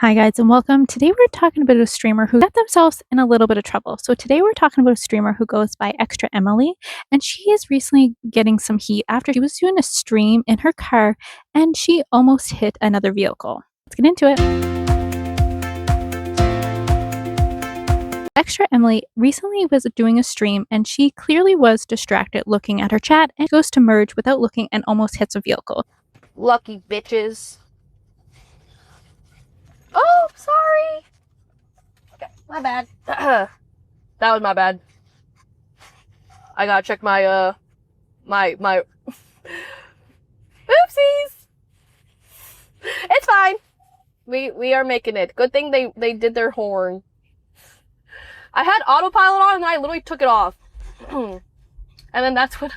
Hi guys and welcome. Today we're talking about a streamer who got themselves in a little bit of trouble. So today we're talking about a streamer who goes by Extra Emily, and she is recently getting some heat after she was doing a stream in her car and she almost hit another vehicle. Let's get into it. Extra Emily recently was doing a stream and she clearly was distracted looking at her chat and goes to merge without looking and almost hits a vehicle. Lucky bitches. Oh, sorry. Okay, my bad. That was my bad. I gotta check my my oopsies. It's fine. We are making it. Good thing they did their horn. I had autopilot on and I literally took it off. And then that's when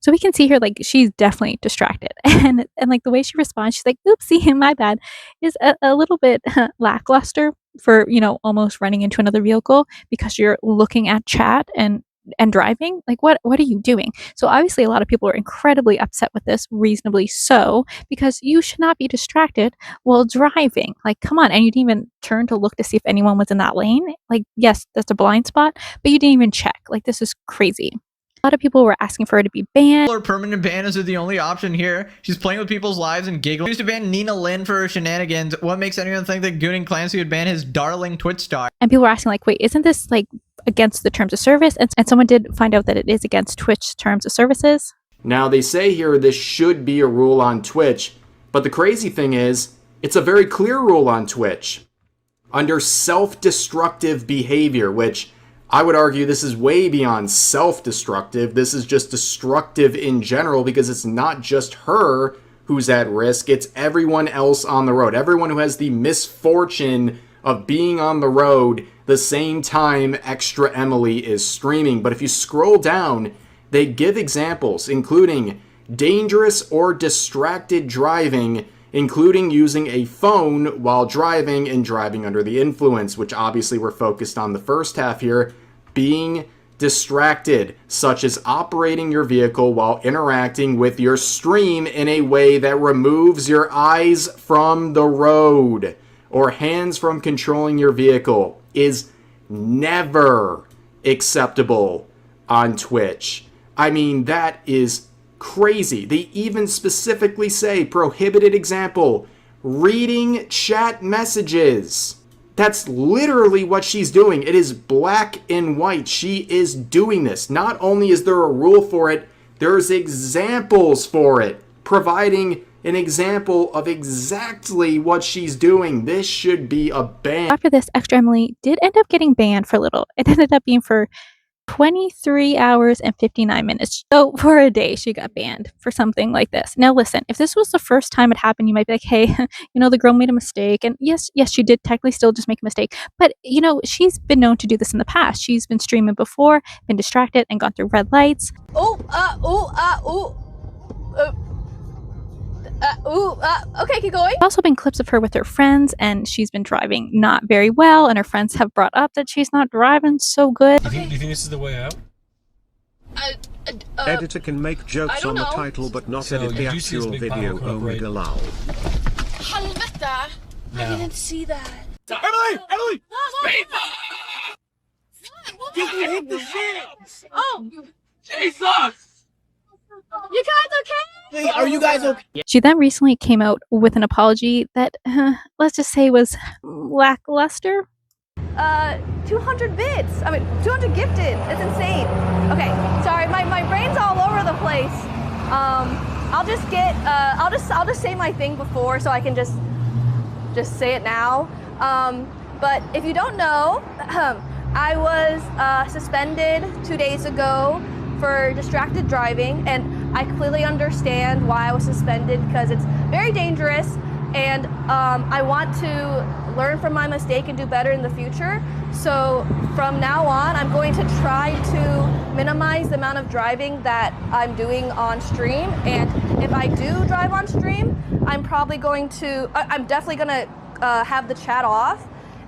So we can see her, like, she's definitely distracted. And like the way she responds, she's like, oopsie, my bad, is a little bit lackluster for, almost running into another vehicle because you're looking at chat and driving. Like, what are you doing? So obviously a lot of people are incredibly upset with this, reasonably so, because you should not be distracted while driving. Like, come on. And you didn't even turn to look to see if anyone was in that lane. Like, yes, that's a blind spot, but you didn't even check. Like, this is crazy. A lot of people were asking for her to be banned. Or permanent ban is the only option here. She's playing with people's lives and giggling. She used to ban Nina Lynn for her shenanigans. What makes anyone think that Gooning Clancy would ban his darling Twitch star? And people were asking, like, wait, isn't this, like, against the terms of service? And someone did find out that it is against Twitch terms of services. Now, they say here this should be a rule on Twitch, but the crazy thing is, it's a very clear rule on Twitch. Under self-destructive behavior, which I would argue this is way beyond self-destructive. This is just destructive in general because it's not just her who's at risk. It's everyone else on the road. Everyone who has the misfortune of being on the road the same time Extra Emily is streaming. But if you scroll down, they give examples, including dangerous or distracted driving, including using a phone while driving and driving under the influence, which obviously we're focused on the first half here, being distracted, such as operating your vehicle while interacting with your stream in a way that removes your eyes from the road or hands from controlling your vehicle is never acceptable on Twitch. I mean, that is crazy. They even specifically say, prohibited example, reading chat messages. That's literally what she's doing. It is black and white. She is doing this. Not only is there a rule for it, there's examples for it, providing an example of exactly what she's doing. This should be a ban. After this, Extra Emily did end up getting banned for a little. It ended up being for 23 hours and 59 minutes. So for a day, she got banned for something like this. Now listen, if this was the first time it happened, you might be like, hey, the girl made a mistake. And yes, she did technically still just make a mistake. But, she's been known to do this in the past. She's been streaming before, been distracted, and gone through red lights. Okay, keep going. There's also been clips of her with her friends, and she's been driving not very well, and her friends have brought up that she's not driving so good. Do you think this is the way out? Editor can make jokes on the title but not edit the actual video. Omega lol. Halvetta! I didn't see that. Emily! Emily! Speed! Did you hit the shit? Oh! Jesus! You guys okay? Hey, are you guys okay? She then recently came out with an apology that, let's just say, was lackluster. 200 bits. 200 gifted. It's insane. Okay, sorry, my brain's all over the place. I'll just say my thing before so I can just say it now. But if you don't know, I was suspended 2 days ago for distracted driving, and I clearly understand why I was suspended because it's very dangerous, and I want to learn from my mistake and do better in the future. So from now on, I'm going to try to minimize the amount of driving that I'm doing on stream, and if I do drive on stream, I'm definitely going to have the chat off,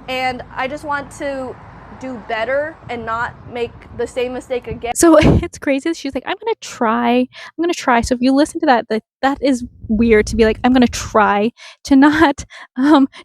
and I just want to do better and not make the same mistake again. So it's crazy. She's like, I'm gonna try. So if you listen to that, that is weird to be like, I'm gonna try to not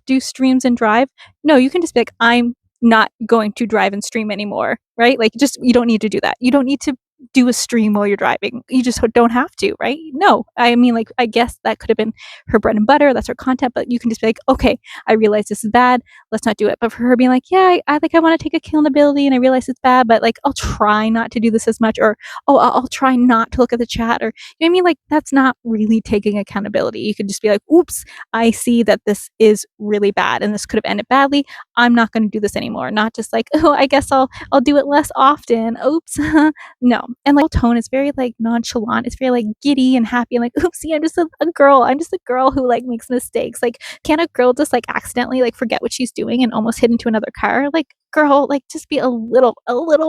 do streams and drive. No, you can just be like, I'm not going to drive and stream anymore, right? Like, just, you don't need to do that. You don't need to do a stream while you're driving. You just don't have to, right? No, I mean, like, I guess that could have been her bread and butter. That's her content, but you can just be like, okay, I realize this is bad. Let's not do it. But for her being like, yeah, I think I want to take accountability and I realize it's bad, but like, I'll try not to do this as much, or, oh, I'll try not to look at the chat, or, you know what I mean? Like, that's not really taking accountability. You could just be like, oops, I see that this is really bad and this could have ended badly. I'm not going to do this anymore. Not just like, oh, I guess I'll do it less often. Oops. No. And like, tone is very like nonchalant. It's very like giddy and happy and like, oopsie, I'm just a girl. I'm just a girl who like makes mistakes. Like, can a girl just like accidentally like forget what she's doing and almost hit into another car? Like, girl, like, just be a little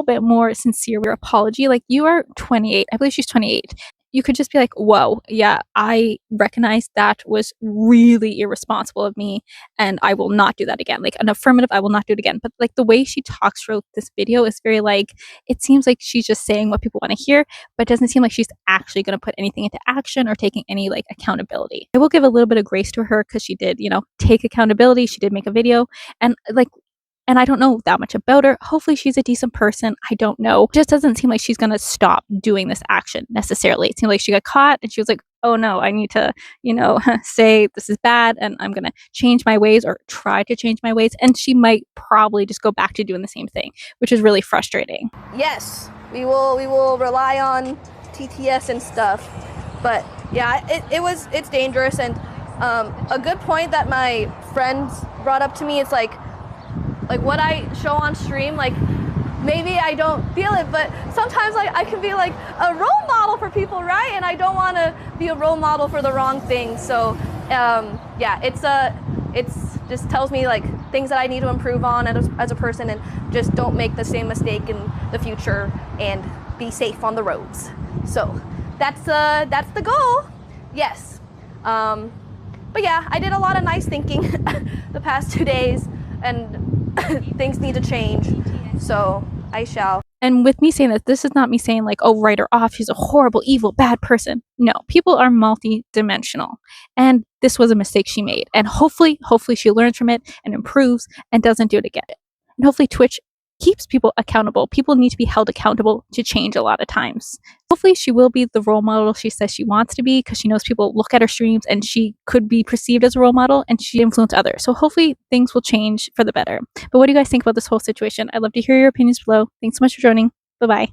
bit more sincere with your apology. Like, you are 28. I believe she's 28. You could just be like, whoa, yeah, I recognize that was really irresponsible of me and I will not do that again. Like, an affirmative, I will not do it again. But like, the way she talks throughout this video is very like, it seems like she's just saying what people want to hear, but it doesn't seem like she's actually going to put anything into action or taking any like accountability. I will give a little bit of grace to her because she did, take accountability. She did make a video, and like, and I don't know that much about her. Hopefully she's a decent person. I don't know. It just doesn't seem like she's going to stop doing this action necessarily. It seemed like she got caught and she was like, oh no, I need to, say this is bad and I'm going to change my ways or try to change my ways. And she might probably just go back to doing the same thing, which is really frustrating. Yes, we will rely on TTS and stuff. But yeah, it's dangerous. And a good point that my friends brought up to me is like what I show on stream, like maybe I don't feel it, but sometimes like I can be like a role model for people, right? And I don't want to be a role model for the wrong thing. So yeah, it's just tells me like things that I need to improve on as a person, and just don't make the same mistake in the future and be safe on the roads. So that's the goal. Yes. But yeah, I did a lot of nice thinking the past 2 days, and things need to change, so I shall. And with me saying this is not me saying like, oh, write her off, she's a horrible, evil, bad person. No, people are multi-dimensional, and this was a mistake she made, and hopefully she learns from it and improves and doesn't do it again. And hopefully Twitch keeps people accountable. People need to be held accountable to change a lot of times. Hopefully she will be the role model she says she wants to be, because she knows people look at her streams and she could be perceived as a role model and she influence others. So hopefully things will change for the better. But what do you guys think about this whole situation? I'd love to hear your opinions below. Thanks so much for joining. Bye-bye.